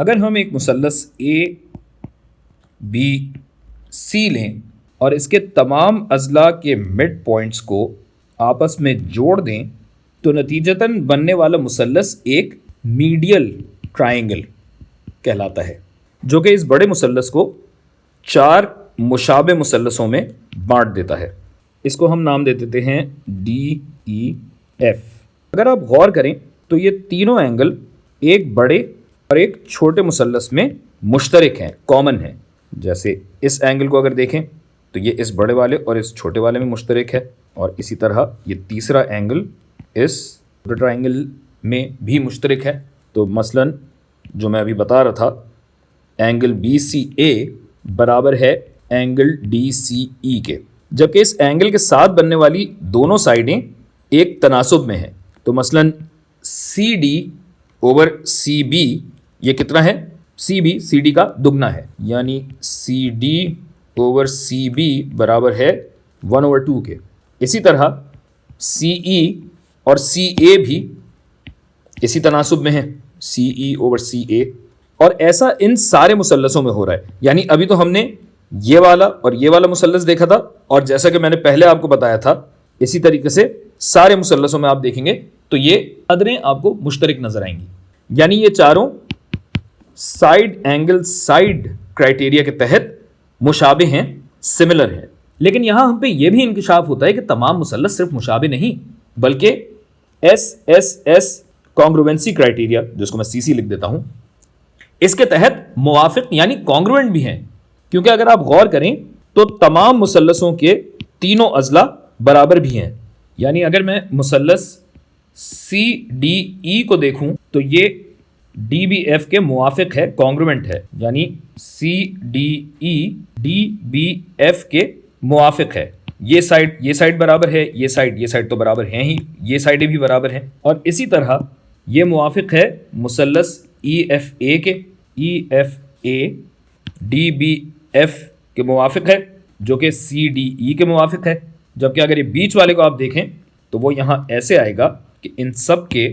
اگر ہم ایک مثلث اے بی سی لیں اور اس کے تمام اضلاع کے مڈ پوائنٹس کو آپس میں جوڑ دیں تو نتیجتاً بننے والا مثلث ایک میڈیل ٹرائنگل کہلاتا ہے، جو کہ اس بڑے مثلث کو 4 مشابہ مثلثوں میں بانٹ دیتا ہے۔ اس کو ہم نام دے دیتے ہیں DEF۔ اگر آپ غور کریں تو یہ تینوں اینگل ایک بڑے اور ایک چھوٹے مثلث میں مشترک ہیں، کامن ہیں۔ جیسے اس اینگل کو اگر دیکھیں تو یہ اس بڑے والے اور اس چھوٹے والے میں مشترک ہے، اور اسی طرح یہ تیسرا اینگل اس ٹرائنگل میں بھی مشترک ہے۔ تو مثلا جو میں ابھی بتا رہا تھا، اینگل BCA برابر ہے اینگل DCE کے، جبکہ اس اینگل کے ساتھ بننے والی دونوں سائڈیں ایک تناسب میں ہیں۔ تو مثلا CD اوور CB یہ کتنا ہے؟ CB CD کا دگنا ہے، یعنی CD اوور CB برابر ہے 1/2 کے۔ اسی طرح CE اور CA بھی اسی تناسب میں ہیں، CE اوور CA، اور ایسا ان سارے مثلثوں میں ہو رہا ہے۔ یعنی ابھی تو ہم نے یہ والا اور یہ والا مثلث دیکھا تھا، اور جیسا کہ میں نے پہلے آپ کو بتایا تھا اسی طریقے سے سارے مثلثوں میں آپ دیکھیں گے تو یہ قدریں آپ کو مشترک نظر آئیں گی، یعنی یہ چاروں سائیڈ اینگل سائیڈ کرائٹیریا کے تحت مشابہ ہیں، سملر ہیں۔ لیکن یہاں ہم پہ یہ بھی انکشاف ہوتا ہے کہ تمام مثلث صرف مشابہ نہیں بلکہ SSS کانگروینسی کرائٹیریا، جس کو میں CC لکھ دیتا ہوں، اس کے تحت موافق یعنی کانگروینٹ بھی ہیں، کیونکہ اگر آپ غور کریں تو تمام مثلثوں کے تینوں اضلاع برابر بھی ہیں۔ یعنی اگر میں مثلث CDE کو دیکھوں تو یہ DBF کے موافق ہے، کانگروینٹ ہے، یعنی CDE DBF کے موافق ہے۔ یہ سائڈ برابر ہے، یہ سائڈ تو برابر ہیں ہی، یہ سائڈیں بھی برابر ہیں، اور اسی طرح یہ موافق ہے مثلث EFA کے، EFA DBF کے موافق ہے، جو کہ CDE کے موافق ہے۔ جبکہ اگر یہ بیچ والے کو آپ دیکھیں تو وہ یہاں ایسے آئے گا کہ ان سب کے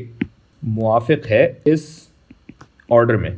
موافق ہے اس آرڈر میں۔